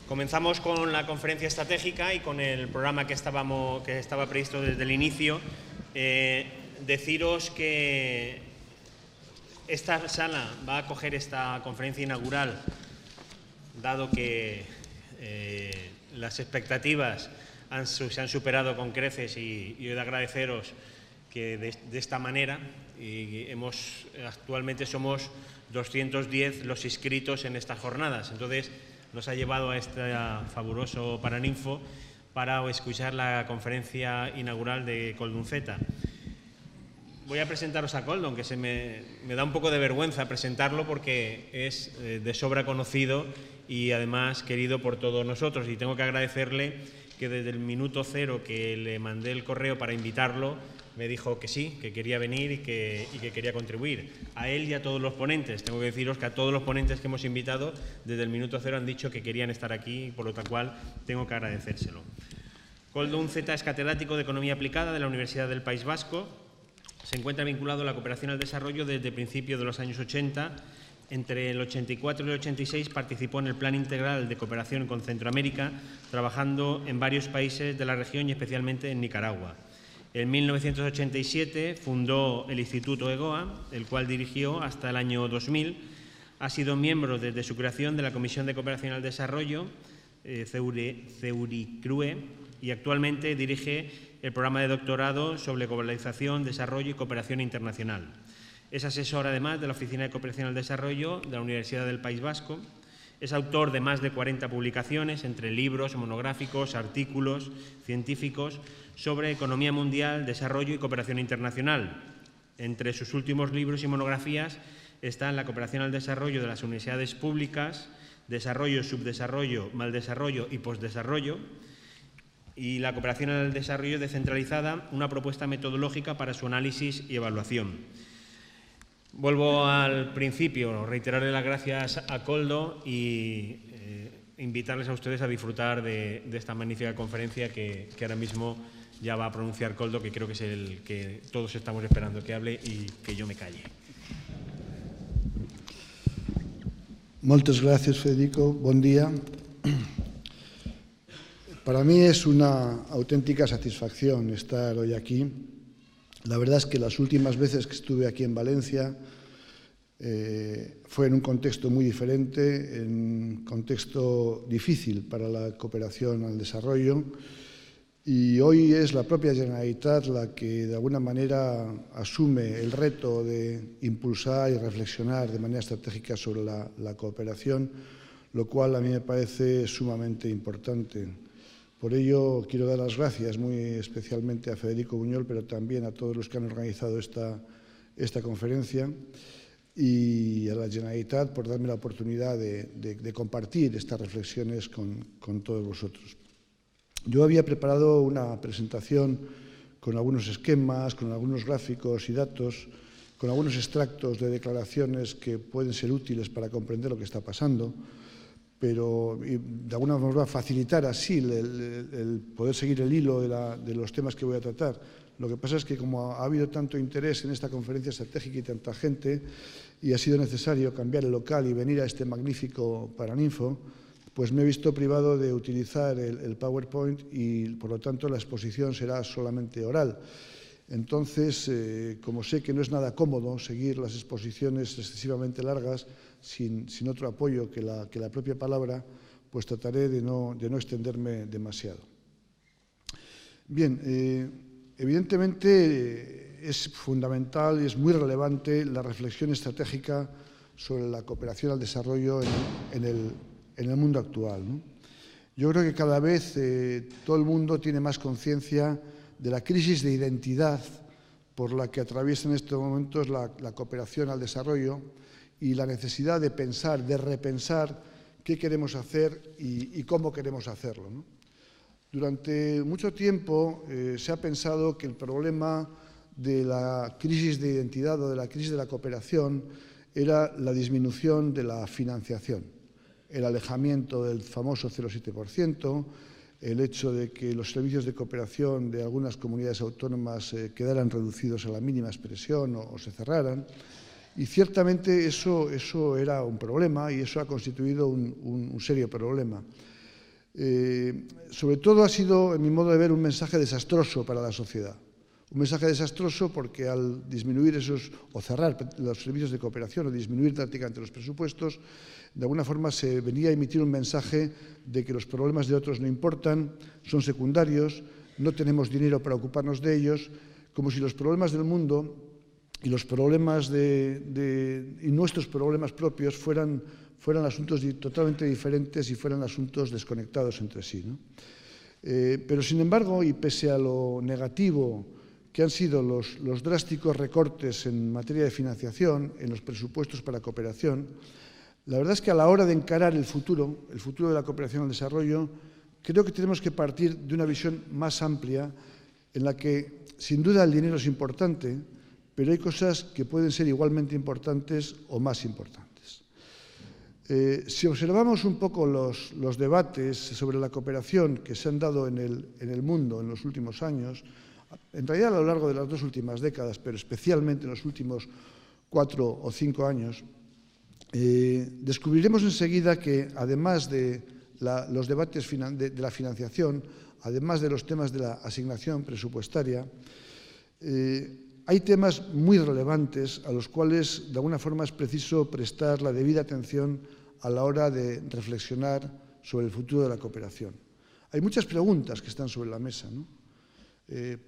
Comenzamos con la conferencia estratégica y con el programa que estaba previsto desde el inicio. Deciros que esta sala va a acoger esta conferencia inaugural, dado que las expectativas se han superado con creces, y he de agradeceros que de esta manera, y actualmente somos 210 los inscritos en estas jornadas. Entonces, nos ha llevado a este fabuloso Paraninfo para escuchar la conferencia inaugural de Koldun Z. Voy a presentaros a Koldun, que me da un poco de vergüenza presentarlo porque es de sobra conocido y además querido por todos nosotros. Y tengo que agradecerle que desde el minuto cero que le mandé el correo para invitarlo, me dijo que sí, que quería venir y que quería contribuir. A él y a todos los ponentes. Tengo que deciros que a todos los ponentes que hemos invitado, desde el minuto cero han dicho que querían estar aquí, por lo cual tengo que agradecérselo. Koldun Z es catedrático de Economía Aplicada de la Universidad del País Vasco. Se encuentra vinculado a la cooperación al desarrollo desde principios de los años 80. Entre el 84 y el 86 participó en el Plan Integral de Cooperación con Centroamérica, trabajando en varios países de la región y especialmente en Nicaragua. En 1987 fundó el Instituto EGOA, el cual dirigió hasta el año 2000. Ha sido miembro desde su creación de la Comisión de Cooperación al Desarrollo, CEURICRUE, y actualmente dirige el programa de doctorado sobre globalización, desarrollo y cooperación internacional. Es asesor, además, de la Oficina de Cooperación al Desarrollo de la Universidad del País Vasco. Es autor de más de 40 publicaciones, entre libros, monográficos, artículos científicos sobre economía mundial, desarrollo y cooperación internacional. Entre sus últimos libros y monografías están la cooperación al desarrollo de las universidades públicas, desarrollo, subdesarrollo, maldesarrollo y postdesarrollo, y la cooperación al desarrollo descentralizada, una propuesta metodológica para su análisis y evaluación. Vuelvo al principio, reiterarle las gracias a Koldo y invitarles a ustedes a disfrutar de esta magnífica conferencia que ahora mismo ya va a pronunciar Koldo, que creo que es el que todos estamos esperando que hable y que yo me calle. Moltes gracias, Federico. Buen día. Para mí es una auténtica satisfacción estar hoy aquí. La verdad es que las últimas veces que estuve aquí en Valencia fue en un contexto muy diferente, en un contexto difícil para la cooperación al desarrollo, y hoy es la propia Generalitat la que de alguna manera asume el reto de impulsar y reflexionar de manera estratégica sobre la cooperación, lo cual a mí me parece sumamente importante. Por ello, quiero dar las gracias muy especialmente a Federico Buñol, pero también a todos los que han organizado esta conferencia, y a la Generalitat por darme la oportunidad de compartir estas reflexiones con todos vosotros. Yo había preparado una presentación con algunos esquemas, con algunos gráficos y datos, con algunos extractos de declaraciones que pueden ser útiles para comprender lo que está pasando, pero de alguna forma facilitar así el poder seguir el hilo de los temas que voy a tratar. Lo que pasa es que como ha habido tanto interés en esta conferencia estratégica y tanta gente, y ha sido necesario cambiar el local y venir a este magnífico Paraninfo, pues me he visto privado de utilizar el PowerPoint y, por lo tanto, la exposición será solamente oral. Entonces, como sé que no es nada cómodo seguir las exposiciones excesivamente largas sin otro apoyo que la propia palabra, pues trataré de no extenderme demasiado. Bien, evidentemente es fundamental y es muy relevante la reflexión estratégica sobre la cooperación al desarrollo en el mundo actual, ¿no? Yo creo que cada vez todo el mundo tiene más conciencia de la crisis de identidad por la que atraviesa en estos momentos la cooperación al desarrollo y la necesidad de pensar, de repensar qué queremos hacer y cómo queremos hacerlo, ¿no? Durante mucho tiempo se ha pensado que el problema de la crisis de identidad o de la crisis de la cooperación era la disminución de la financiación, el alejamiento del famoso 0,7%, el hecho de que los servicios de cooperación de algunas comunidades autónomas quedaran reducidos a la mínima expresión o se cerraran. Y ciertamente eso era un problema y eso ha constituido un serio problema. Sobre todo ha sido, en mi modo de ver, un mensaje desastroso para la sociedad. Un mensaje desastroso porque al disminuir o cerrar los servicios de cooperación o disminuir drásticamente los presupuestos, de alguna forma se venía a emitir un mensaje de que los problemas de otros no importan, son secundarios, no tenemos dinero para ocuparnos de ellos, como si los problemas del mundo y los problemas y nuestros problemas propios fueran asuntos totalmente diferentes y fueran asuntos desconectados entre sí, ¿no? Pero, sin embargo, y pese a lo negativo que han sido los drásticos recortes en materia de financiación, en los presupuestos para cooperación, la verdad es que a la hora de encarar el futuro de la cooperación al desarrollo, creo que tenemos que partir de una visión más amplia en la que, sin duda, el dinero es importante, pero hay cosas que pueden ser igualmente importantes o más importantes. Si observamos un poco los debates sobre la cooperación que se han dado en el mundo en los últimos años, en realidad a lo largo de las 2 últimas décadas, pero especialmente en los últimos 4 o 5 años, descubriremos enseguida que, además de los debates de la financiación, además de los temas de la asignación presupuestaria, hay temas muy relevantes a los cuales, de alguna forma, es preciso prestar la debida atención a la hora de reflexionar sobre el futuro de la cooperación. Hay muchas preguntas que están sobre la mesa, ¿no?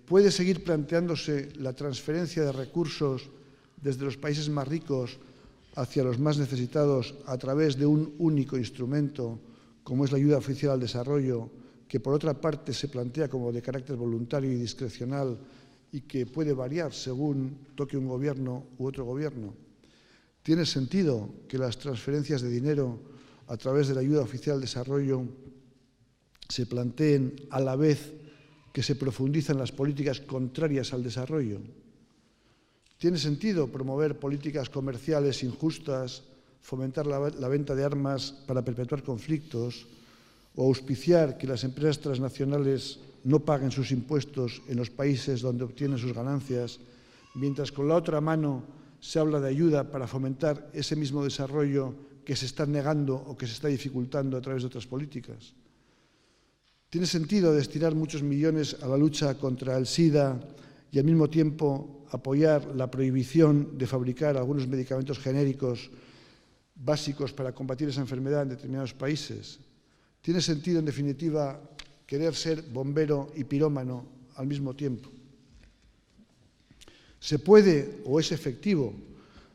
¿Puede seguir planteándose la transferencia de recursos desde los países más ricos hacia los más necesitados a través de un único instrumento, como es la ayuda oficial al desarrollo, que por otra parte se plantea como de carácter voluntario y discrecional y que puede variar según toque un gobierno u otro gobierno? ¿Tiene sentido que las transferencias de dinero a través de la ayuda oficial al desarrollo se planteen a la vez que se profundizan las políticas contrarias al desarrollo? ¿Tiene sentido promover políticas comerciales injustas, fomentar la venta de armas para perpetuar conflictos o auspiciar que las empresas transnacionales no paguen sus impuestos en los países donde obtienen sus ganancias, mientras con la otra mano se habla de ayuda para fomentar ese mismo desarrollo que se está negando o que se está dificultando a través de otras políticas? ¿Tiene sentido destinar muchos millones a la lucha contra el SIDA y al mismo tiempo apoyar la prohibición de fabricar algunos medicamentos genéricos básicos para combatir esa enfermedad en determinados países? ¿Tiene sentido, en definitiva, querer ser bombero y pirómano al mismo tiempo? ¿Se puede o es efectivo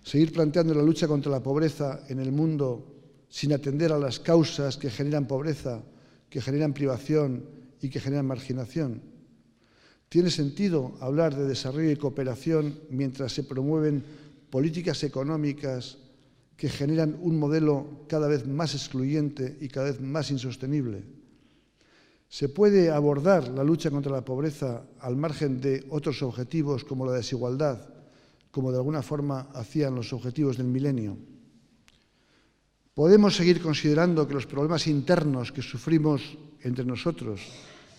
seguir planteando la lucha contra la pobreza en el mundo sin atender a las causas que generan pobreza, que generan privación y que generan marginación? ¿Tiene sentido hablar de desarrollo y cooperación mientras se promueven políticas económicas que generan un modelo cada vez más excluyente y cada vez más insostenible? ¿Se puede abordar la lucha contra la pobreza al margen de otros objetivos como la desigualdad, como de alguna forma hacían los objetivos del milenio? ¿Podemos seguir considerando que los problemas internos que sufrimos entre nosotros,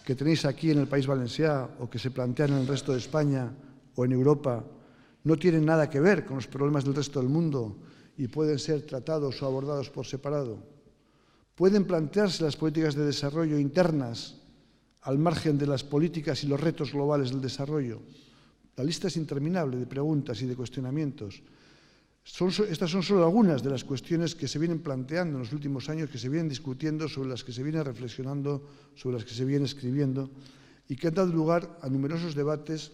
que tenéis aquí en el País Valencià o que se plantean en el resto de España o en Europa, no tienen nada que ver con los problemas del resto del mundo y pueden ser tratados o abordados por separado? ¿Pueden plantearse las políticas de desarrollo internas al margen de las políticas y los retos globales del desarrollo? La lista es interminable de preguntas y de cuestionamientos. Estas son solo algunas de las cuestiones que se vienen planteando en los últimos años, que se vienen discutiendo, sobre las que se viene reflexionando, sobre las que se viene escribiendo y que han dado lugar a numerosos debates,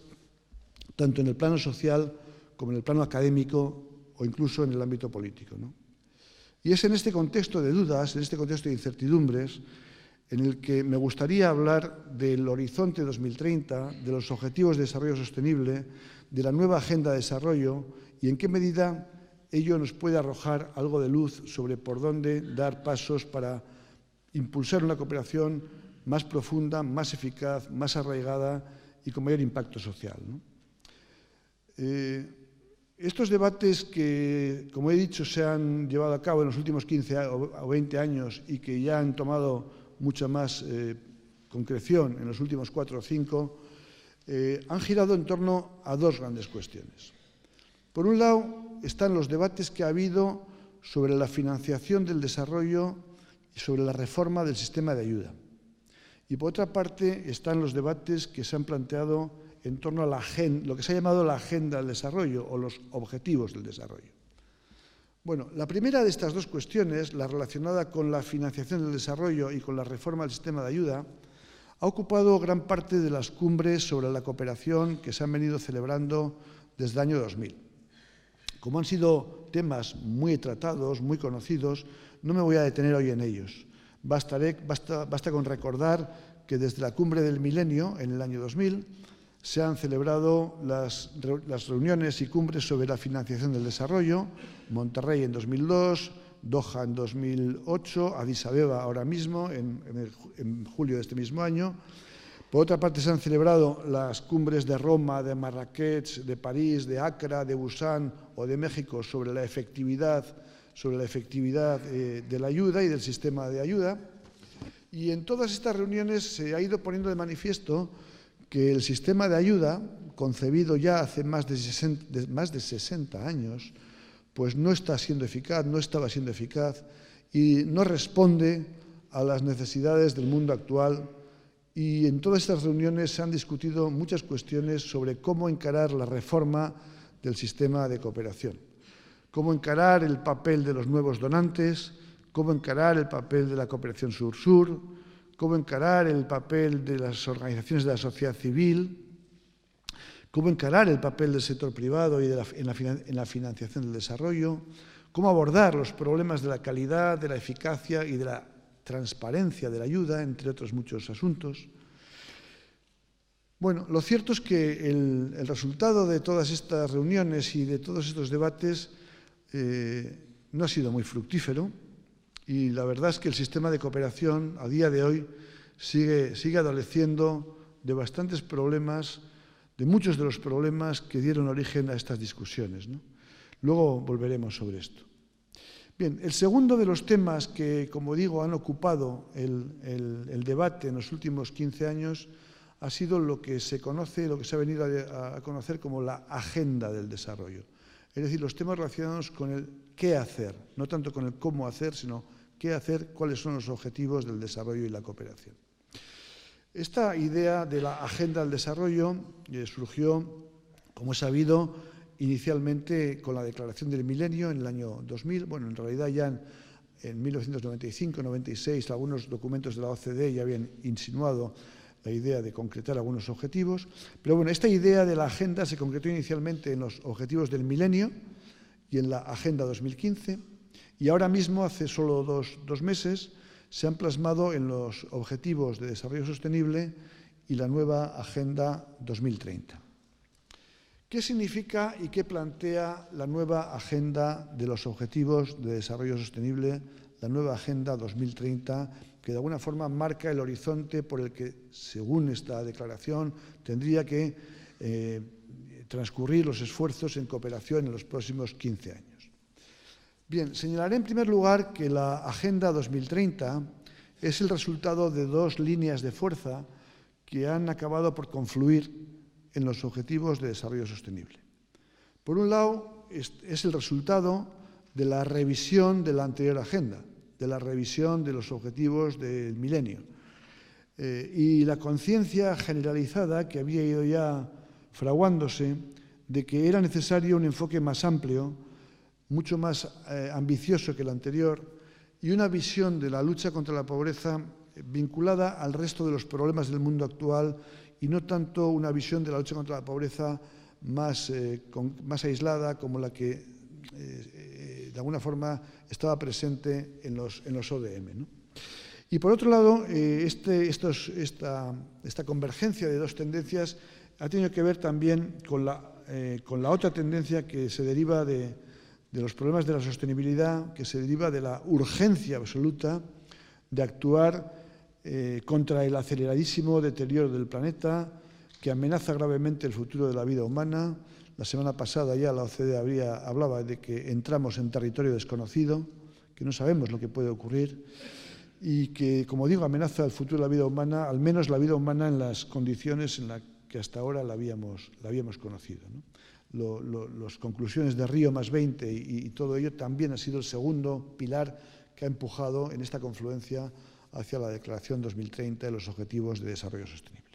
tanto en el plano social como en el plano académico o incluso en el ámbito político, ¿no? Y es en este contexto de dudas, en este contexto de incertidumbres, en el que me gustaría hablar del horizonte 2030, de los objetivos de desarrollo sostenible, de la nueva agenda de desarrollo y en qué medida ello nos puede arrojar algo de luz sobre por dónde dar pasos para impulsar una cooperación más profunda, más eficaz, más arraigada y con mayor impacto social, ¿no? Estos debates que, como he dicho, se han llevado a cabo en los últimos 15 o 20 años y que ya han tomado mucha más concreción en los últimos 4 o 5, han girado en torno a 2 grandes cuestiones. Por un lado, están los debates que ha habido sobre la financiación del desarrollo y sobre la reforma del sistema de ayuda. Y por otra parte están los debates que se han planteado en torno a lo que se ha llamado la agenda del desarrollo o los objetivos del desarrollo. Bueno, la primera de estas dos cuestiones, la relacionada con la financiación del desarrollo y con la reforma del sistema de ayuda, ha ocupado gran parte de las cumbres sobre la cooperación que se han venido celebrando desde el año 2000. Como han sido temas muy tratados, muy conocidos, no me voy a detener hoy en ellos. Basta con recordar que desde la cumbre del milenio, en el año 2000, se han celebrado las reuniones y cumbres sobre la financiación del desarrollo, Monterrey en 2002, Doha en 2008, Addis Abeba ahora mismo, en julio de este mismo año. Por otra parte, se han celebrado las cumbres de Roma, de Marrakech, de París, de Accra, de Busan o de México sobre la efectividad de la ayuda y del sistema de ayuda. Y en todas estas reuniones se ha ido poniendo de manifiesto que el sistema de ayuda, concebido ya hace más de 60 años, pues no está siendo eficaz, no estaba siendo eficaz y no responde a las necesidades del mundo actual. Y en todas estas reuniones se han discutido muchas cuestiones sobre cómo encarar la reforma del sistema de cooperación, cómo encarar el papel de los nuevos donantes, cómo encarar el papel de la cooperación sur-sur, cómo encarar el papel de las organizaciones de la sociedad civil, cómo encarar el papel del sector privado y en la financiación del desarrollo, cómo abordar los problemas de la calidad, de la eficacia y de la transparencia de la ayuda, entre otros muchos asuntos. Bueno, lo cierto es que el resultado de todas estas reuniones y de todos estos debates no ha sido muy fructífero y la verdad es que el sistema de cooperación a día de hoy sigue adoleciendo de bastantes problemas, de muchos de los problemas que dieron origen a estas discusiones, ¿no? Luego volveremos sobre esto. Bien, el segundo de los temas que, como digo, han ocupado el debate en los últimos 15 años ha sido lo que se conoce, lo que se ha venido a conocer como la agenda del desarrollo. Es decir, los temas relacionados con el qué hacer, no tanto con el cómo hacer, sino qué hacer, cuáles son los objetivos del desarrollo y la cooperación. Esta idea de la agenda del desarrollo surgió, como es sabido, inicialmente con la Declaración del Milenio en el año 2000. Bueno, en realidad ya en 1995-96 algunos documentos de la OCDE ya habían insinuado la idea de concretar algunos objetivos. Pero bueno, esta idea de la agenda se concretó inicialmente en los objetivos del milenio y en la Agenda 2015. Y ahora mismo, hace solo dos meses, se han plasmado en los Objetivos de Desarrollo Sostenible y la nueva Agenda 2030. ¿Qué significa y qué plantea la nueva Agenda de los Objetivos de Desarrollo Sostenible, la nueva Agenda 2030, que de alguna forma marca el horizonte por el que, según esta declaración, tendría que transcurrir los esfuerzos en cooperación en los próximos 15 años? Bien, señalaré en primer lugar que la Agenda 2030 es el resultado de dos líneas de fuerza que han acabado por confluir en los Objetivos de Desarrollo Sostenible. Por un lado, es el resultado de la revisión de la anterior agenda, de la revisión de los objetivos del milenio y la conciencia generalizada que había ido ya fraguándose de que era necesario un enfoque más amplio, mucho más ambicioso que el anterior y una visión de la lucha contra la pobreza vinculada al resto de los problemas del mundo actual y no tanto una visión de la lucha contra la pobreza más aislada como la que de alguna forma estaba presente en los ODM, ¿no? Y por otro lado, esta convergencia de dos tendencias ha tenido que ver también con la otra tendencia que se deriva de los problemas de la sostenibilidad, que se deriva de la urgencia absoluta de actuar contra el aceleradísimo deterioro del planeta que amenaza gravemente el futuro de la vida humana. La semana pasada ya la OCDE hablaba de que entramos en territorio desconocido, que no sabemos lo que puede ocurrir y que, como digo, amenaza el futuro de la vida humana, al menos la vida humana en las condiciones en las que hasta ahora la habíamos conocido, ¿no? Las conclusiones de Río +20 y todo ello también ha sido el segundo pilar que ha empujado en esta confluencia hacia la Declaración 2030 de los Objetivos de Desarrollo Sostenible.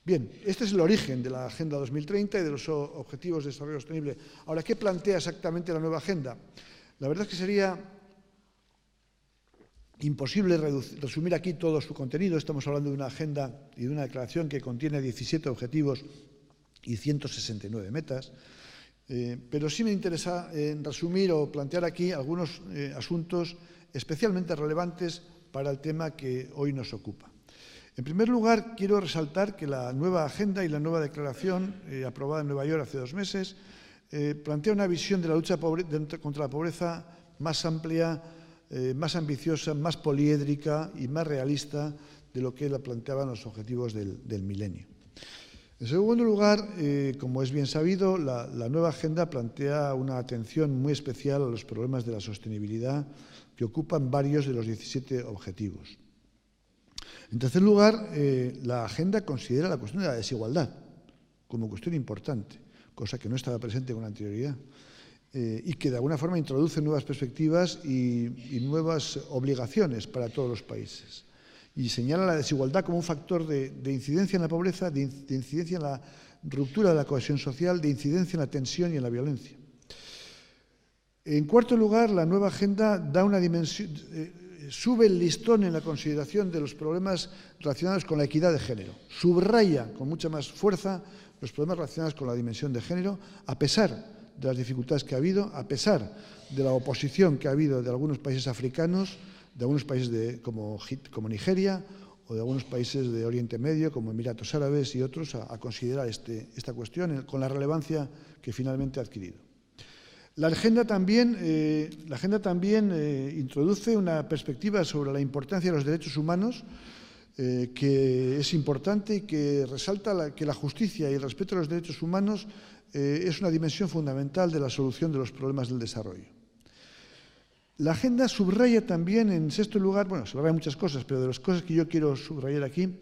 Bien, este es el origen de la Agenda 2030 y de los Objetivos de Desarrollo Sostenible. Ahora, ¿qué plantea exactamente la nueva agenda? La verdad es que sería imposible resumir aquí todo su contenido. Estamos hablando de una agenda y de una declaración que contiene 17 objetivos y 169 metas, pero sí me interesa resumir o plantear aquí algunos asuntos especialmente relevantes para el tema que hoy nos ocupa. En primer lugar, quiero resaltar que la nueva agenda y la nueva declaración, aprobada en Nueva York hace 2 meses, plantea una visión de la lucha contra la pobreza más amplia, más ambiciosa, más poliédrica y más realista de lo que la planteaban los objetivos del milenio. En segundo lugar, como es bien sabido, la nueva agenda plantea una atención muy especial a los problemas de la sostenibilidad que ocupan varios de los 17 objetivos. En tercer lugar, la agenda considera la cuestión de la desigualdad como cuestión importante, cosa que no estaba presente con anterioridad, y que de alguna forma introduce nuevas perspectivas y nuevas obligaciones para todos los países. Y señala la desigualdad como un factor de incidencia en la pobreza, de incidencia en la ruptura de la cohesión social, de incidencia en la tensión y en la violencia. En cuarto lugar, la nueva agenda da una dimensión, sube el listón en la consideración de los problemas relacionados con la equidad de género. Subraya con mucha más fuerza los problemas relacionados con la dimensión de género, a pesar de las dificultades que ha habido, a pesar de la oposición que ha habido de algunos países africanos, de algunos países como Nigeria o de algunos países de Oriente Medio, como Emiratos Árabes y otros, a considerar esta cuestión con la relevancia que finalmente ha adquirido. La agenda también introduce una perspectiva sobre la importancia de los derechos humanos, que es importante y que resalta que la justicia y el respeto a los derechos humanos es una dimensión fundamental de la solución de los problemas del desarrollo. La agenda subraya también, en sexto lugar, bueno, subraya muchas cosas, pero de las cosas que yo quiero subrayar aquí,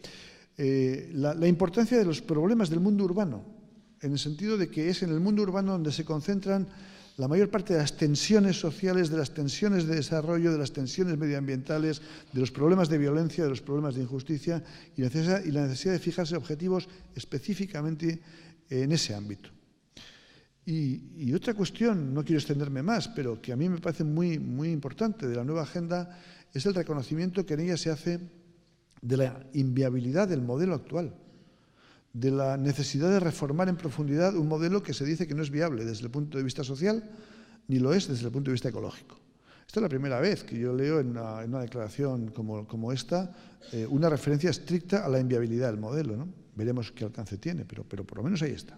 la importancia de los problemas del mundo urbano, en el sentido de que es en el mundo urbano donde se concentran la mayor parte de las tensiones sociales, de las tensiones de desarrollo, de las tensiones medioambientales, de los problemas de violencia, de los problemas de injusticia y la necesidad de fijarse objetivos específicamente en ese ámbito. Y otra cuestión, no quiero extenderme más, pero que a mí me parece muy, muy importante de la nueva agenda, es el reconocimiento que en ella se hace de la inviabilidad del modelo actual, de la necesidad de reformar en profundidad un modelo que se dice que no es viable desde el punto de vista social, ni lo es desde el punto de vista ecológico. Esta es la primera vez que yo leo en una declaración como esta una referencia estricta a la inviabilidad del modelo, ¿no? Veremos qué alcance tiene, pero por lo menos ahí está.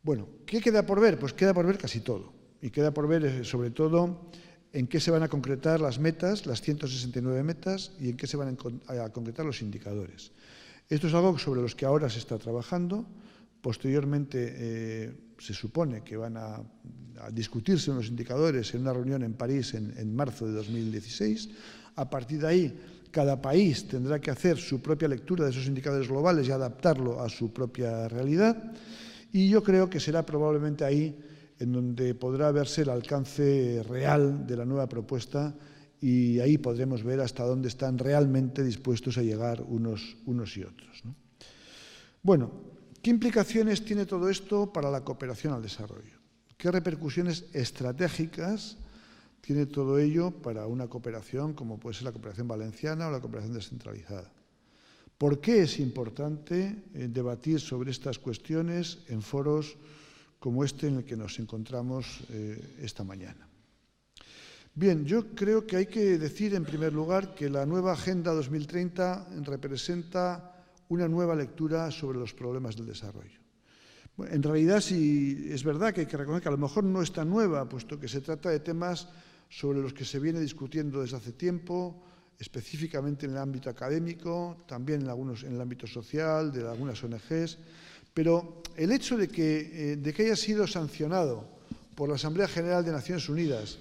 Bueno, ¿qué queda por ver? Pues queda por ver casi todo. Y queda por ver, sobre todo, en qué se van a concretar las metas, las 169 metas, y en qué se van a concretar los indicadores. Esto es algo sobre los que ahora se está trabajando. Posteriormente se supone que van a discutirse unos indicadores en una reunión en París en marzo de 2016. A partir de ahí, cada país tendrá que hacer su propia lectura de esos indicadores globales y adaptarlo a su propia realidad. Y yo creo que será probablemente ahí en donde podrá verse el alcance real de la nueva propuesta y ahí podremos ver hasta dónde están realmente dispuestos a llegar unos y otros, ¿no? Bueno, ¿qué implicaciones tiene todo esto para la cooperación al desarrollo? ¿Qué repercusiones estratégicas tiene todo ello para una cooperación como puede ser la cooperación valenciana o la cooperación descentralizada? ¿Por qué es importante debatir sobre estas cuestiones en foros como este en el que nos encontramos esta mañana? Bien, yo creo que hay que decir en primer lugar que la nueva Agenda 2030 representa una nueva lectura sobre los problemas del desarrollo. Bueno, en realidad, sí es verdad que hay que reconocer que a lo mejor no es tan nueva, puesto que se trata de temas sobre los que se viene discutiendo desde hace tiempo, específicamente en el ámbito académico, también en el ámbito social, de algunas ONGs, pero el hecho de que haya sido sancionado por la Asamblea General de Naciones Unidas,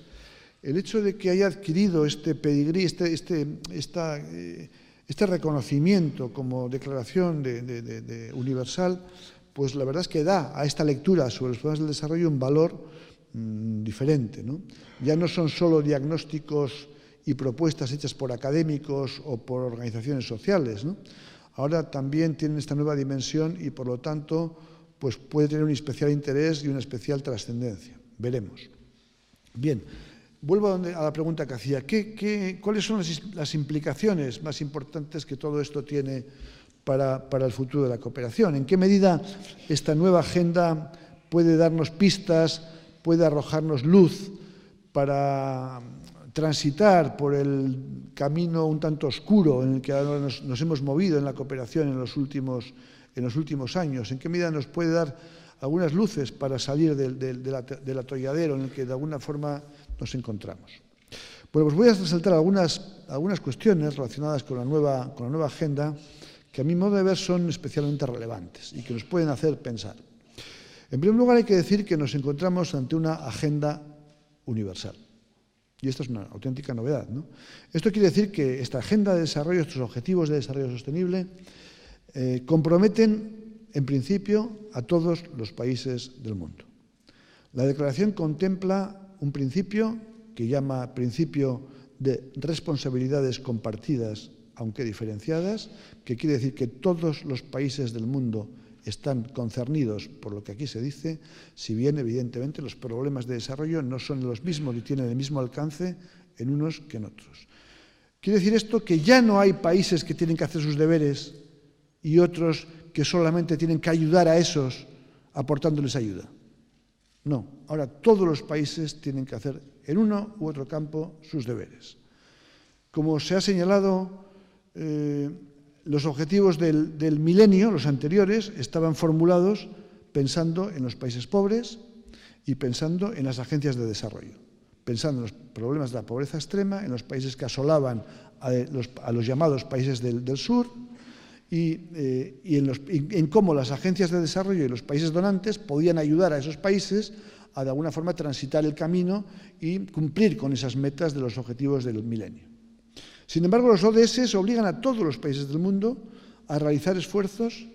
el hecho de que haya adquirido este pedigrí, este reconocimiento como declaración universal, pues la verdad es que da a esta lectura sobre los problemas del desarrollo un valor diferente, ¿no? Ya no son solo diagnósticos y propuestas hechas por académicos o por organizaciones sociales, ¿no? Ahora también tienen esta nueva dimensión y, por lo tanto, pues puede tener un especial interés y una especial trascendencia. Veremos. Bien, vuelvo a la pregunta que hacía. ¿Cuáles son las implicaciones más importantes que todo esto tiene para el futuro de la cooperación? ¿En qué medida esta nueva agenda puede darnos pistas, puede arrojarnos luz para transitar por el camino un tanto oscuro en el que ahora nos hemos movido en la cooperación en los últimos años? ¿En qué medida nos puede dar algunas luces para salir del atolladero en el que de alguna forma nos encontramos? Bueno, pues voy a resaltar algunas cuestiones relacionadas con la nueva agenda que a mi modo de ver son especialmente relevantes y que nos pueden hacer pensar. En primer lugar, hay que decir que nos encontramos ante una agenda universal. Y esto es una auténtica novedad, ¿no? Esto quiere decir que esta agenda de desarrollo, estos objetivos de desarrollo sostenible, comprometen, en principio, a todos los países del mundo. La declaración contempla un principio que llama principio de responsabilidades compartidas, aunque diferenciadas, que quiere decir que todos los países del mundo están concernidos por lo que aquí se dice, si bien, evidentemente, los problemas de desarrollo no son los mismos ni tienen el mismo alcance en unos que en otros. Quiere decir esto que ya no hay países que tienen que hacer sus deberes y otros que solamente tienen que ayudar a esos aportándoles ayuda. No, ahora todos los países tienen que hacer en uno u otro campo sus deberes. Como se ha señalado, los objetivos del milenio, los anteriores, estaban formulados pensando en los países pobres y pensando en las agencias de desarrollo, pensando en los problemas de la pobreza extrema, en los países que asolaban a los llamados países del sur y en cómo las agencias de desarrollo y los países donantes podían ayudar a esos países a de alguna forma transitar el camino y cumplir con esas metas de los objetivos del milenio. Sin embargo, los ODS obligan a todos los países del mundo a realizar esfuerzos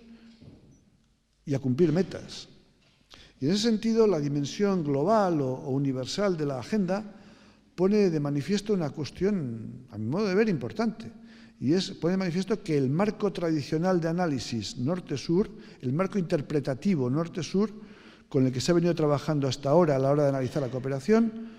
y a cumplir metas. Y en ese sentido, la dimensión global o universal de la agenda pone de manifiesto una cuestión, a mi modo de ver, importante. Y pone de manifiesto que el marco tradicional de análisis norte-sur, el marco interpretativo norte-sur, con el que se ha venido trabajando hasta ahora a la hora de analizar la cooperación,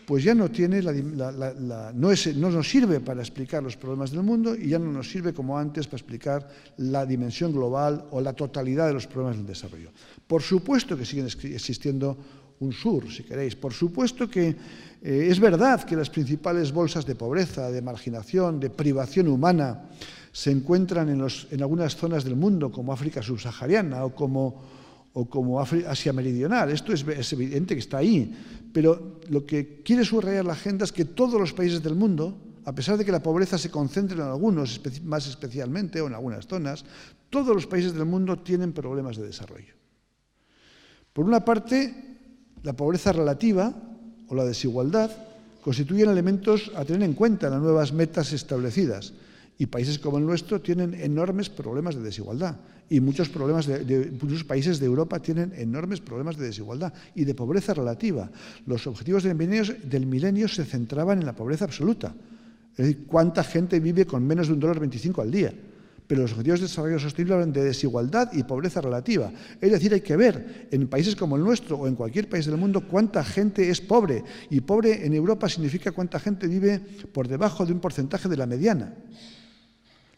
pues ya no tiene no nos sirve para explicar los problemas del mundo y ya no nos sirve como antes para explicar la dimensión global o la totalidad de los problemas del desarrollo. Por supuesto que siguen existiendo un sur, si queréis. Por supuesto que es verdad que las principales bolsas de pobreza, de marginación, de privación humana se encuentran en algunas zonas del mundo, como África subsahariana o como Asia Meridional. Esto es evidente que está ahí, pero lo que quiere subrayar la agenda es que todos los países del mundo, a pesar de que la pobreza se concentre en algunos más especialmente o en algunas zonas, todos los países del mundo tienen problemas de desarrollo. Por una parte, la pobreza relativa o la desigualdad constituyen elementos a tener en cuenta en las nuevas metas establecidas. Y países como el nuestro tienen enormes problemas de desigualdad. Y muchos países de Europa tienen enormes problemas de desigualdad y de pobreza relativa. Los objetivos del milenio se centraban en la pobreza absoluta. Es decir, cuánta gente vive con menos de $1.25 al día. Pero los objetivos de desarrollo sostenible hablan de desigualdad y pobreza relativa. Es decir, hay que ver en países como el nuestro o en cualquier país del mundo cuánta gente es pobre. Y pobre en Europa significa cuánta gente vive por debajo de un porcentaje de la mediana.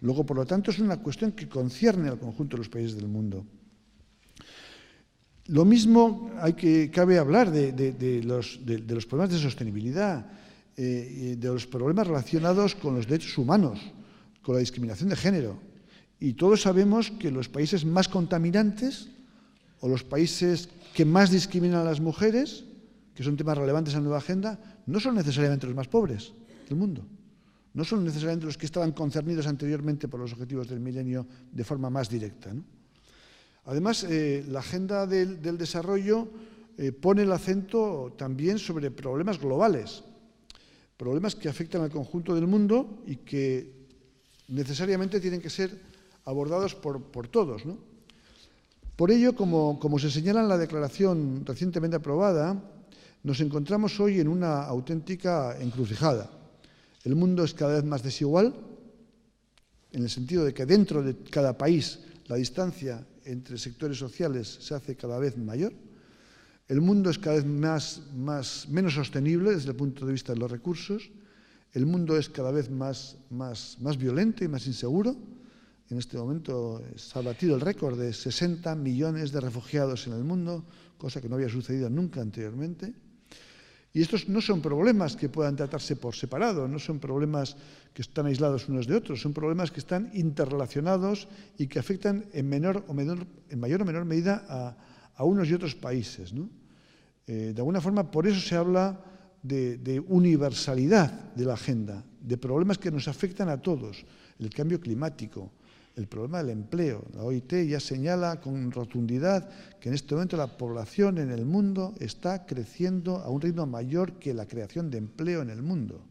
Luego, por lo tanto, es una cuestión que concierne al conjunto de los países del mundo. Lo mismo cabe hablar de los problemas de sostenibilidad, de los problemas relacionados con los derechos humanos, con la discriminación de género. Y todos sabemos que los países más contaminantes o los países que más discriminan a las mujeres, que son temas relevantes en la nueva agenda, no son necesariamente los más pobres del mundo. No son necesariamente los que estaban concernidos anteriormente por los objetivos del milenio de forma más directa, ¿no? Además, la agenda del desarrollo pone el acento también sobre problemas globales, problemas que afectan al conjunto del mundo y que necesariamente tienen que ser abordados por todos, ¿no? Por ello, como se señala en la declaración recientemente aprobada, nos encontramos hoy en una auténtica encrucijada. El mundo es cada vez más desigual, en el sentido de que dentro de cada país la distancia entre sectores sociales se hace cada vez mayor. El mundo es cada vez menos sostenible desde el punto de vista de los recursos. El mundo es cada vez más violento y más inseguro. En este momento se ha batido el récord de 60 millones de refugiados en el mundo, cosa que no había sucedido nunca anteriormente. Y estos no son problemas que puedan tratarse por separado, no son problemas que están aislados unos de otros, son problemas que están interrelacionados y que afectan en mayor o menor medida a unos y otros países, ¿no? De alguna forma, por eso se habla de universalidad de la agenda, de problemas que nos afectan a todos, el cambio climático, el problema del empleo. La OIT ya señala con rotundidad que en este momento la población en el mundo está creciendo a un ritmo mayor que la creación de empleo en el mundo.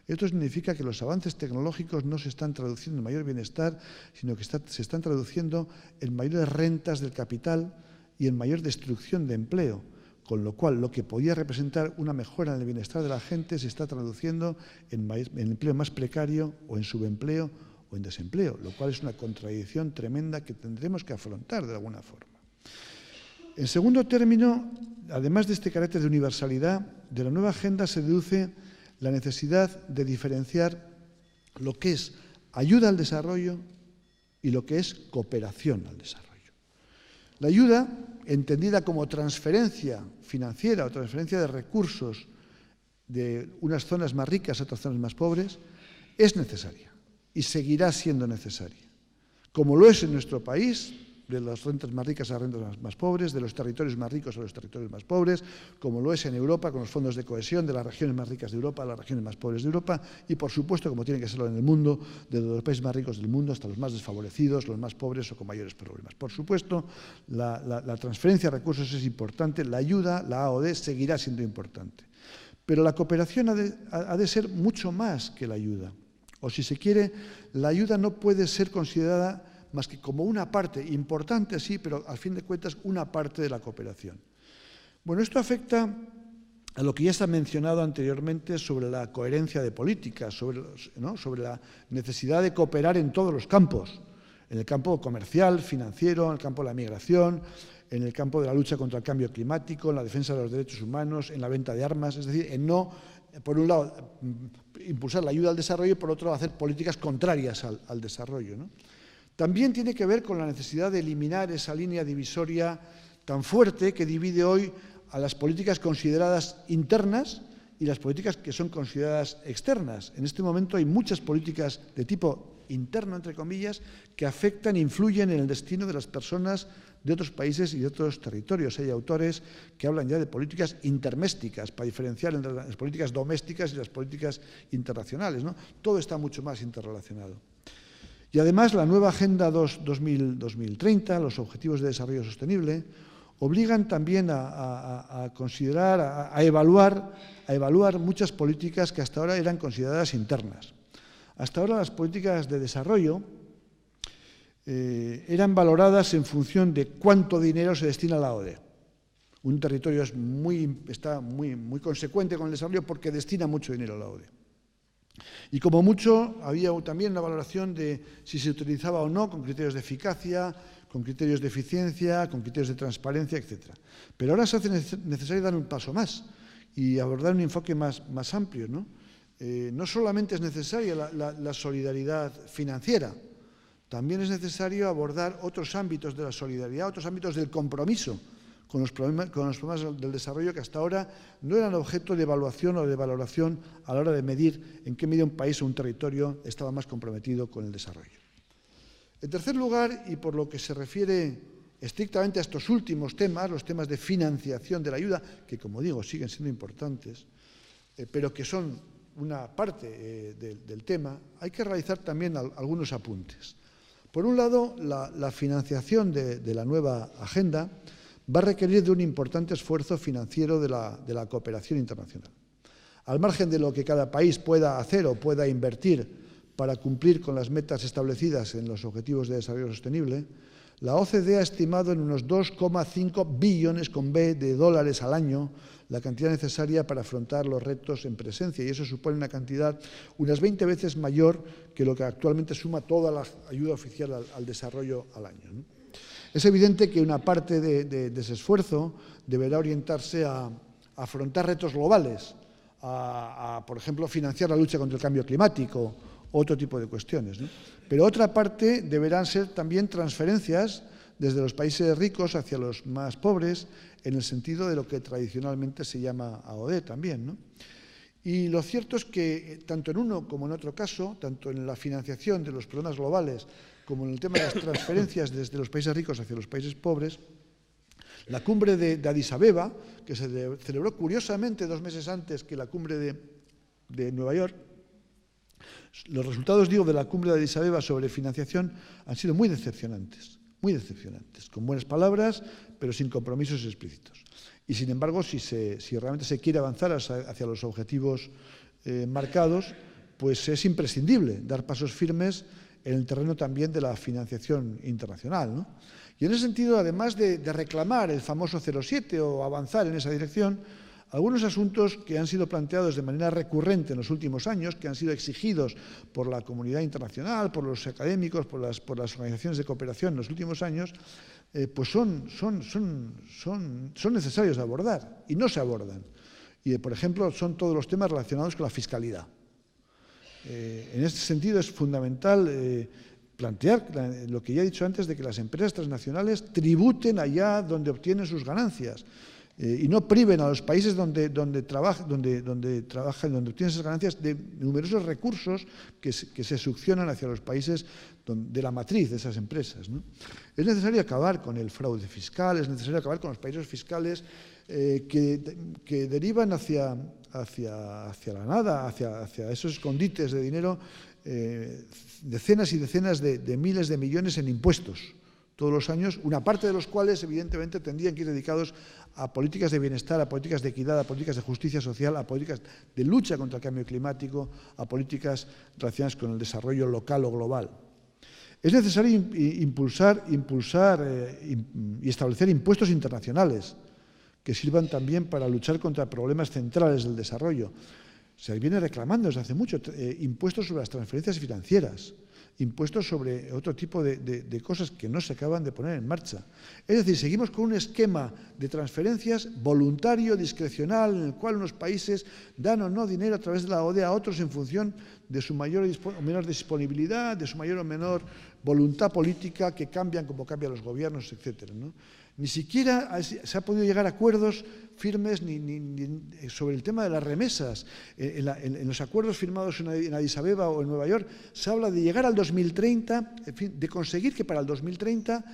Esto significa que los avances tecnológicos no se están traduciendo en mayor bienestar, sino que se están traduciendo en mayores rentas del capital y en mayor destrucción de empleo, con lo cual lo que podía representar una mejora en el bienestar de la gente se está traduciendo en empleo más precario o en subempleo o en desempleo, lo cual es una contradicción tremenda que tendremos que afrontar de alguna forma. En segundo término, además de este carácter de universalidad, de la nueva agenda se deduce la necesidad de diferenciar lo que es ayuda al desarrollo y lo que es cooperación al desarrollo. La ayuda, entendida como transferencia financiera o transferencia de recursos de unas zonas más ricas a otras zonas más pobres, es necesaria y seguirá siendo necesaria, como lo es en nuestro país, de las rentas más ricas a las rentas más pobres, de los territorios más ricos a los territorios más pobres, como lo es en Europa con los fondos de cohesión, de las regiones más ricas de Europa a las regiones más pobres de Europa, y por supuesto, como tiene que serlo en el mundo, de los países más ricos del mundo hasta los más desfavorecidos, los más pobres o con mayores problemas. Por supuesto, la transferencia de recursos es importante, la ayuda, la AOD, seguirá siendo importante. Pero la cooperación ha de ser mucho más que la ayuda. O si se quiere, la ayuda no puede ser considerada más que como una parte importante, sí, pero al fin de cuentas una parte de la cooperación. Bueno, esto afecta a lo que ya se ha mencionado anteriormente sobre la coherencia de políticas, sobre la necesidad de cooperar en todos los campos, en el campo comercial, financiero, en el campo de la migración, en el campo de la lucha contra el cambio climático, en la defensa de los derechos humanos, en la venta de armas, es decir, en no, por un lado, impulsar la ayuda al desarrollo y por otro, hacer políticas contrarias al desarrollo, ¿no? También tiene que ver con la necesidad de eliminar esa línea divisoria tan fuerte que divide hoy a las políticas consideradas internas y las políticas que son consideradas externas. En este momento hay muchas políticas de tipo interno, entre comillas, que afectan e influyen en el destino de las personas de otros países y de otros territorios. Hay autores que hablan ya de políticas intermésticas para diferenciar entre las políticas domésticas y las políticas internacionales, ¿no? Todo está mucho más interrelacionado. Y además la nueva Agenda 2030, los Objetivos de Desarrollo Sostenible, obligan también a considerar, a evaluar muchas políticas que hasta ahora eran consideradas internas. Hasta ahora las políticas de desarrollo eran valoradas en función de cuánto dinero se destina a la ODE. Un territorio está muy consecuente con el desarrollo porque destina mucho dinero a la ODE. Y como mucho, había también una valoración de si se utilizaba o no con criterios de eficacia, con criterios de eficiencia, con criterios de transparencia, etc. Pero ahora se hace necesario dar un paso más y abordar un enfoque más amplio, ¿no? No solamente es necesaria la solidaridad financiera, también es necesario abordar otros ámbitos de la solidaridad, otros ámbitos del compromiso con los problemas del desarrollo que hasta ahora no eran objeto de evaluación o de valoración a la hora de medir en qué medida un país o un territorio estaba más comprometido con el desarrollo. En tercer lugar, y por lo que se refiere estrictamente a estos últimos temas, los temas de financiación de la ayuda, que como digo siguen siendo importantes, pero que son una parte del tema, hay que realizar también algunos apuntes. Por un lado, la financiación de la nueva agenda va a requerir de un importante esfuerzo financiero de la cooperación internacional. Al margen de lo que cada país pueda hacer o pueda invertir para cumplir con las metas establecidas en los Objetivos de Desarrollo Sostenible, La OCDE ha estimado en unos 2,5 billones con B de dólares al año la cantidad necesaria para afrontar los retos en presencia, y eso supone una cantidad unas 20 veces mayor que lo que actualmente suma toda la ayuda oficial al desarrollo al año, ¿no? Es evidente que una parte de ese esfuerzo deberá orientarse a afrontar retos globales, por ejemplo, financiar la lucha contra el cambio climático, otro tipo de cuestiones, ¿no? Pero otra parte deberán ser también transferencias desde los países ricos hacia los más pobres, en el sentido de lo que tradicionalmente se llama AOD también, ¿no? Y lo cierto es que tanto en uno como en otro caso, tanto en la financiación de los problemas globales como en el tema de las transferencias desde los países ricos hacia los países pobres, la cumbre de Addis Abeba, que se celebró curiosamente 2 meses antes que la cumbre de Nueva York, los resultados, digo, de la cumbre de Addis Abeba sobre financiación han sido muy decepcionantes, con buenas palabras, pero sin compromisos explícitos. Y, sin embargo, si realmente se quiere avanzar hacia los objetivos marcados, pues es imprescindible dar pasos firmes en el terreno también de la financiación internacional, ¿no? Y en ese sentido, además de reclamar el famoso 0,7 o avanzar en esa dirección, algunos asuntos que han sido planteados de manera recurrente en los últimos años, que han sido exigidos por la comunidad internacional, por los académicos, por las organizaciones de cooperación en los últimos años, pues son necesarios de abordar y no se abordan. Y, por ejemplo, son todos los temas relacionados con la fiscalidad. En este sentido es fundamental plantear lo que ya he dicho antes, de que las empresas transnacionales tributen allá donde obtienen sus ganancias, y no priven a los países donde trabajan, donde obtienen esas ganancias, de numerosos recursos que se succionan hacia los países de la matriz de esas empresas, ¿no? Es necesario acabar con el fraude fiscal, es necesario acabar con los paraísos fiscales que derivan hacia la nada, hacia esos escondites de dinero, decenas y decenas de miles de millones en impuestos todos los años, una parte de los cuales evidentemente tendrían que ir dedicados a políticas de bienestar, a políticas de equidad, a políticas de justicia social, a políticas de lucha contra el cambio climático, a políticas relacionadas con el desarrollo local o global. Es necesario impulsar y establecer impuestos internacionales que sirvan también para luchar contra problemas centrales del desarrollo. Se viene reclamando desde hace mucho impuestos sobre las transferencias financieras, impuestos sobre otro tipo de cosas que no se acaban de poner en marcha. Es decir, seguimos con un esquema de transferencias voluntario, discrecional, en el cual unos países dan o no dinero a través de la ODE a otros en función de su mayor o menor disponibilidad, de su mayor o menor voluntad política, que cambian como cambian los gobiernos, etcétera, ¿no? Ni siquiera se ha podido llegar a acuerdos firmes sobre el tema de las remesas. En los acuerdos firmados en Addis Abeba o en Nueva York se habla de llegar al 2030, en fin, de conseguir que para el 2030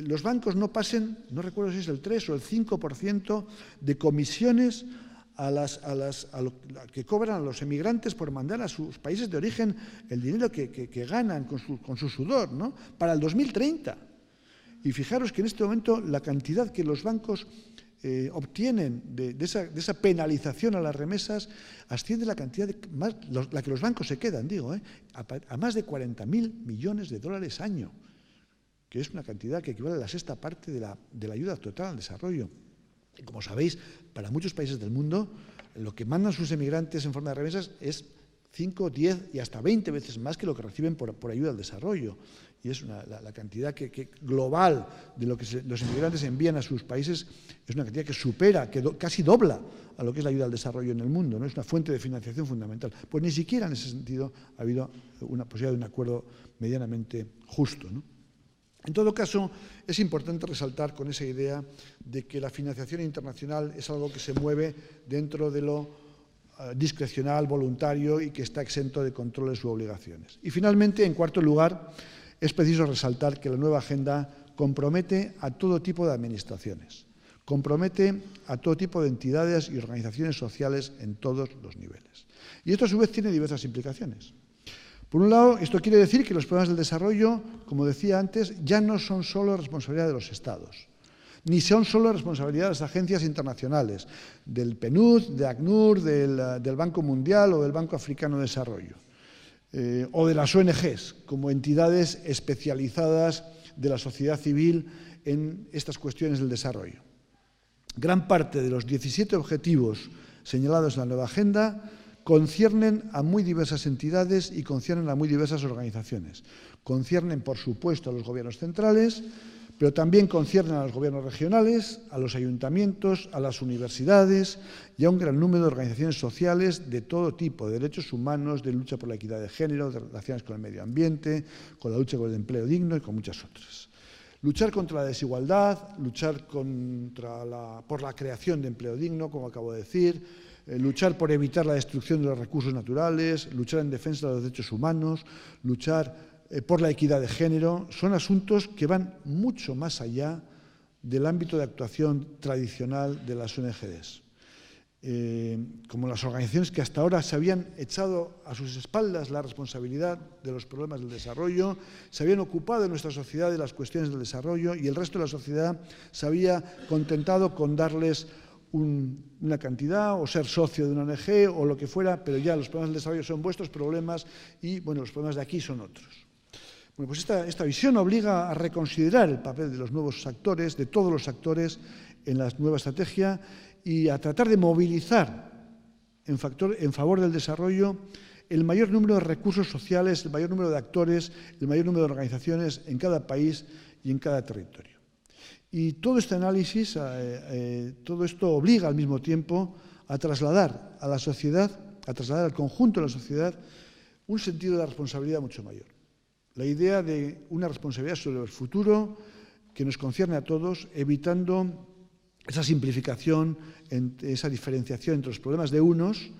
los bancos no pasen, no recuerdo si es el 3 o el 5% de comisiones que cobran a los emigrantes por mandar a sus países de origen el dinero que ganan con su sudor, ¿no? Para el 2030. Y fijaros que en este momento la cantidad que los bancos obtienen de esa penalización a las remesas asciende la cantidad la que los bancos se quedan, a más de 40.000 millones de dólares año, que es una cantidad que equivale a la 6ª parte de la ayuda total al desarrollo. Y como sabéis, para muchos países del mundo, lo que mandan sus emigrantes en forma de remesas es 5, 10 y hasta 20 veces más que lo que reciben por ayuda al desarrollo. Y es la cantidad global de lo que los inmigrantes envían a sus países, es una cantidad que supera, que casi dobla a lo que es la ayuda al desarrollo en el mundo, ¿no? Es una fuente de financiación fundamental. Pues ni siquiera en ese sentido ha habido una posibilidad de un acuerdo medianamente justo, ¿no? En todo caso, es importante resaltar con esa idea de que la financiación internacional es algo que se mueve dentro de lo discrecional, voluntario y que está exento de controles u obligaciones. Y finalmente, en cuarto lugar, es preciso resaltar que la nueva agenda compromete a todo tipo de administraciones, compromete a todo tipo de entidades y organizaciones sociales en todos los niveles. Y esto, a su vez, tiene diversas implicaciones. Por un lado, esto quiere decir que los problemas del desarrollo, como decía antes, ya no son solo responsabilidad de los Estados, ni son solo responsabilidad de las agencias internacionales, del PNUD, de ACNUR, del Banco Mundial o del Banco Africano de Desarrollo, o de las ONGs, como entidades especializadas de la sociedad civil en estas cuestiones del desarrollo. Gran parte de los 17 objetivos señalados en la nueva agenda conciernen a muy diversas entidades y conciernen a muy diversas organizaciones. Conciernen, por supuesto, a los gobiernos centrales, pero también conciernen a los gobiernos regionales, a los ayuntamientos, a las universidades y a un gran número de organizaciones sociales de todo tipo, de derechos humanos, de lucha por la equidad de género, de relaciones con el medio ambiente, con la lucha por el empleo digno y con muchas otras. Luchar contra la desigualdad, luchar por la creación de empleo digno, como acabo de decir, luchar por evitar la destrucción de los recursos naturales, luchar en defensa de los derechos humanos, luchar por la equidad de género, son asuntos que van mucho más allá del ámbito de actuación tradicional de las ONGs. Como las organizaciones que hasta ahora se habían echado a sus espaldas la responsabilidad de los problemas del desarrollo, se habían ocupado en nuestra sociedad de las cuestiones del desarrollo y el resto de la sociedad se había contentado con darles una cantidad o ser socio de una ONG o lo que fuera, pero ya los problemas del desarrollo son vuestros problemas y bueno, los problemas de aquí son otros. Bueno, pues esta visión obliga a reconsiderar el papel de los nuevos actores, de todos los actores en la nueva estrategia y a tratar de movilizar en favor del desarrollo el mayor número de recursos sociales, el mayor número de actores, el mayor número de organizaciones en cada país y en cada territorio. Y todo este análisis, todo esto obliga al mismo tiempo a trasladar a la sociedad, a trasladar al conjunto de la sociedad un sentido de la responsabilidad mucho mayor. La idea de una responsabilidad sobre el futuro que nos concierne a todos, evitando esa simplificación, esa diferenciación entre los problemas de unos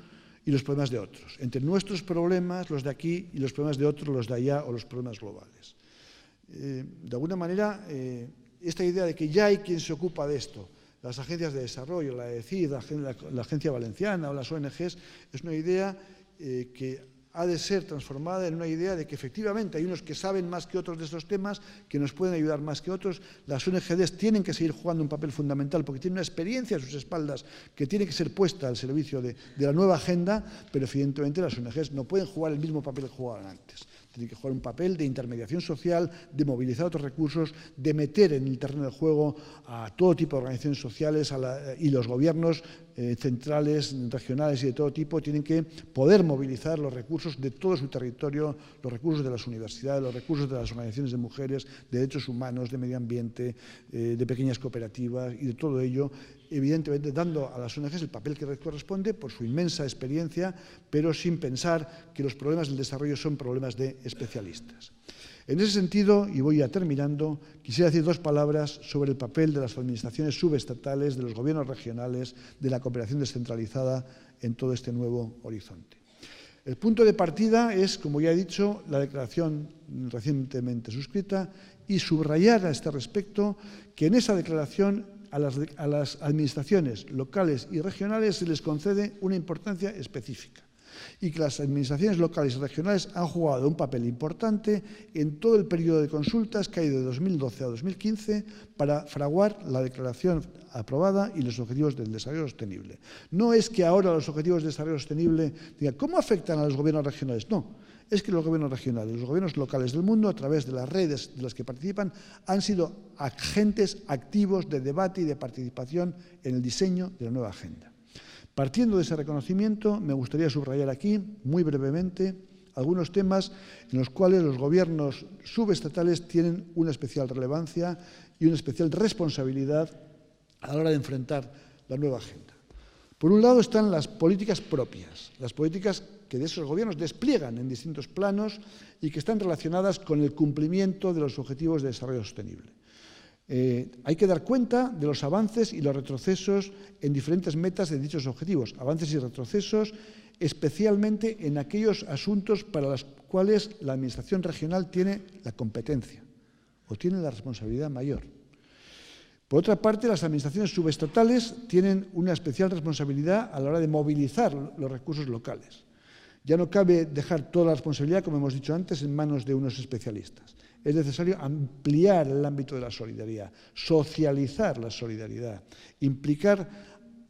y los problemas de otros, entre nuestros problemas, los de aquí, y los problemas de otros, los de allá, o los problemas globales. De alguna manera, esta idea de que ya hay quien se ocupa de esto, las agencias de desarrollo, la ECID, la Agencia Valenciana o las ONGs, es una idea que ha de ser transformada en una idea de que efectivamente hay unos que saben más que otros de estos temas, que nos pueden ayudar más que otros. Las ONGs tienen que seguir jugando un papel fundamental porque tienen una experiencia a sus espaldas que tiene que ser puesta al servicio de la nueva agenda, pero evidentemente las ONGs no pueden jugar el mismo papel que jugaban antes. Tienen que jugar un papel de intermediación social, de movilizar otros recursos, de meter en el terreno de juego a todo tipo de organizaciones sociales y los gobiernos centrales, regionales y de todo tipo tienen que poder movilizar los recursos de todo su territorio, los recursos de las universidades, los recursos de las organizaciones de mujeres, de derechos humanos, de medio ambiente, de pequeñas cooperativas y de todo ello, evidentemente dando a las ONGs el papel que les corresponde por su inmensa experiencia, pero sin pensar que los problemas del desarrollo son problemas de especialistas. En ese sentido, y voy ya terminando, quisiera decir dos palabras sobre el papel de las administraciones subestatales, de los gobiernos regionales, de la cooperación descentralizada en todo este nuevo horizonte. El punto de partida es, como ya he dicho, la declaración recientemente suscrita y subrayar a este respecto que en esa declaración a las administraciones locales y regionales se les concede una importancia específica y que las administraciones locales y regionales han jugado un papel importante en todo el periodo de consultas que ha ido de 2012 a 2015 para fraguar la declaración aprobada y los objetivos del desarrollo sostenible. No es que ahora los objetivos del desarrollo sostenible digan ¿cómo afectan a los gobiernos regionales? No, es que los gobiernos regionales, los gobiernos locales del mundo, a través de las redes de las que participan, han sido agentes activos de debate y de participación en el diseño de la nueva agenda. Partiendo de ese reconocimiento, me gustaría subrayar aquí, muy brevemente, algunos temas en los cuales los gobiernos subestatales tienen una especial relevancia y una especial responsabilidad a la hora de enfrentar la nueva agenda. Por un lado están las políticas propias, las políticas que de esos gobiernos despliegan en distintos planos y que están relacionadas con el cumplimiento de los objetivos de desarrollo sostenible. Hay que dar cuenta de los avances y los retrocesos en diferentes metas de dichos objetivos, avances y retrocesos especialmente en aquellos asuntos para los cuales la Administración regional tiene la competencia o tiene la responsabilidad mayor. Por otra parte, las administraciones subestatales tienen una especial responsabilidad a la hora de movilizar los recursos locales. Ya no cabe dejar toda la responsabilidad, como hemos dicho antes, en manos de unos especialistas. Es necesario ampliar el ámbito de la solidaridad, socializar la solidaridad, implicar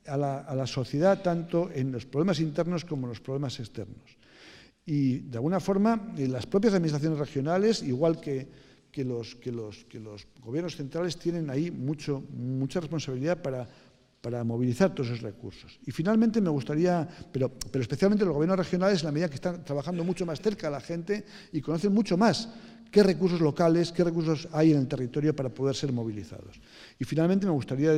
a la sociedad tanto en los problemas internos como en los problemas externos. Y, de alguna forma, las propias administraciones regionales, igual que que los gobiernos centrales tienen ahí mucha responsabilidad para movilizar todos esos recursos. Y finalmente me gustaría, pero especialmente los gobiernos regionales, en la medida que están trabajando mucho más cerca a la gente y conocen mucho más qué recursos locales, qué recursos hay en el territorio para poder ser movilizados. Y finalmente me gustaría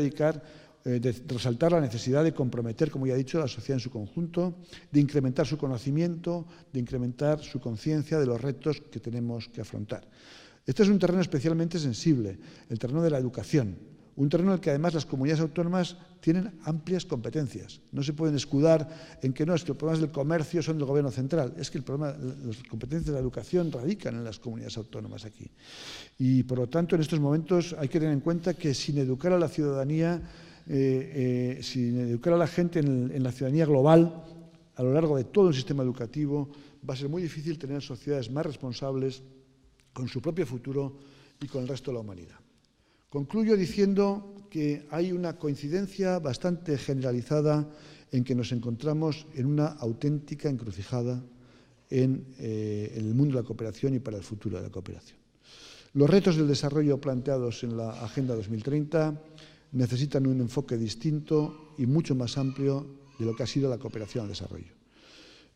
resaltar la necesidad de comprometer, como ya he dicho, a la sociedad en su conjunto, de incrementar su conocimiento, de incrementar su conciencia de los retos que tenemos que afrontar. Este es un terreno especialmente sensible, el terreno de la educación. Un terreno en el que además las comunidades autónomas tienen amplias competencias. No se pueden escudar en que no, es que los problemas del comercio son del gobierno central. Es que las competencias de la educación radican en las comunidades autónomas aquí. Y por lo tanto, en estos momentos hay que tener en cuenta que sin educar a la ciudadanía, sin educar a la gente en la ciudadanía global, a lo largo de todo el sistema educativo, va a ser muy difícil tener sociedades más responsables con su propio futuro y con el resto de la humanidad. Concluyo diciendo que hay una coincidencia bastante generalizada en que nos encontramos en una auténtica encrucijada en el mundo de la cooperación y para el futuro de la cooperación. Los retos del desarrollo planteados en la Agenda 2030 necesitan un enfoque distinto y mucho más amplio de lo que ha sido la cooperación al desarrollo.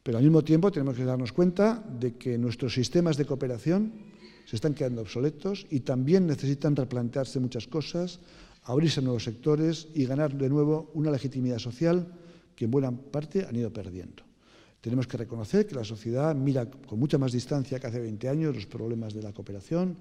Pero al mismo tiempo tenemos que darnos cuenta de que nuestros sistemas de cooperación se están quedando obsoletos y también necesitan replantearse muchas cosas, abrirse a nuevos sectores y ganar de nuevo una legitimidad social que en buena parte han ido perdiendo. Tenemos que reconocer que la sociedad mira con mucha más distancia que hace 20 años los problemas de la cooperación,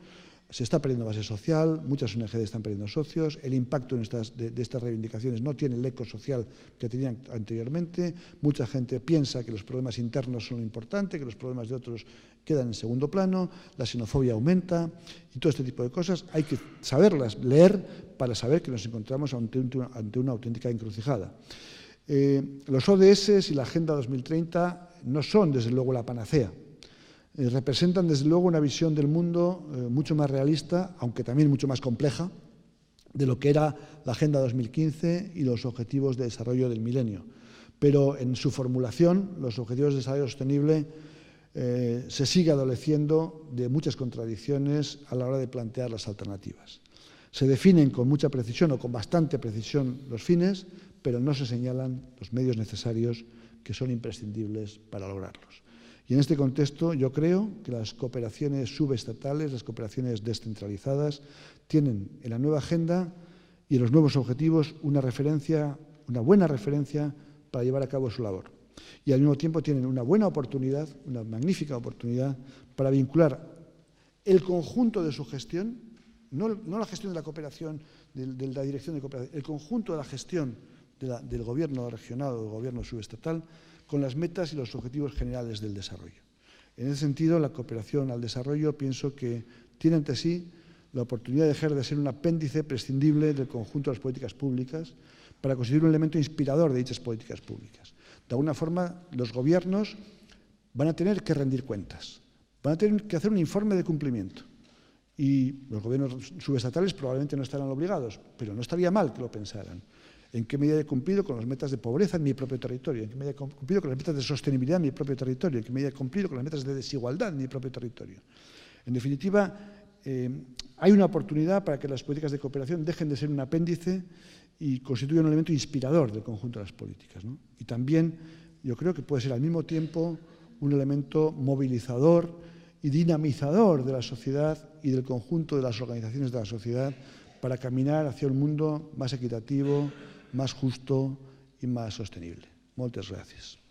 se está perdiendo base social, muchas ONG están perdiendo socios, el impacto de estas reivindicaciones no tiene el eco social que tenían anteriormente, mucha gente piensa que los problemas internos son lo importante, que los problemas de otros quedan en segundo plano, la xenofobia aumenta y todo este tipo de cosas hay que saberlas leer para saber que nos encontramos ante una auténtica encrucijada. Los ODS y la Agenda 2030 no son desde luego la panacea. Representan desde luego una visión del mundo mucho más realista, aunque también mucho más compleja, de lo que era la Agenda 2015 y los Objetivos de Desarrollo del Milenio. Pero en su formulación, los Objetivos de Desarrollo Sostenible se sigue adoleciendo de muchas contradicciones a la hora de plantear las alternativas. Se definen con mucha precisión o con bastante precisión los fines, pero no se señalan los medios necesarios que son imprescindibles para lograrlos. Y en este contexto yo creo que las cooperaciones subestatales, las cooperaciones descentralizadas, tienen en la nueva agenda y en los nuevos objetivos una buena referencia para llevar a cabo su labor. Y al mismo tiempo tienen una buena oportunidad, una magnífica oportunidad para vincular el conjunto de su gestión, no la gestión de la cooperación, de la dirección de cooperación, el conjunto de la gestión del gobierno regional o del gobierno subestatal, con las metas y los objetivos generales del desarrollo. En ese sentido, la cooperación al desarrollo pienso que tiene ante sí la oportunidad de dejar de ser un apéndice prescindible del conjunto de las políticas públicas para constituir un elemento inspirador de dichas políticas públicas. De alguna forma, los gobiernos van a tener que rendir cuentas, van a tener que hacer un informe de cumplimiento y los gobiernos subestatales probablemente no estarán obligados, pero no estaría mal que lo pensaran. ¿En qué medida he cumplido con las metas de pobreza en mi propio territorio? ¿En qué medida he cumplido con las metas de sostenibilidad en mi propio territorio? ¿En qué medida he cumplido con las metas de desigualdad en mi propio territorio? En definitiva, hay una oportunidad para que las políticas de cooperación dejen de ser un apéndice y constituyan un elemento inspirador del conjunto de las políticas, ¿no? Y también yo creo que puede ser al mismo tiempo un elemento movilizador y dinamizador de la sociedad y del conjunto de las organizaciones de la sociedad para caminar hacia un mundo más equitativo, más justo y más sostenible. Moltes gràcies.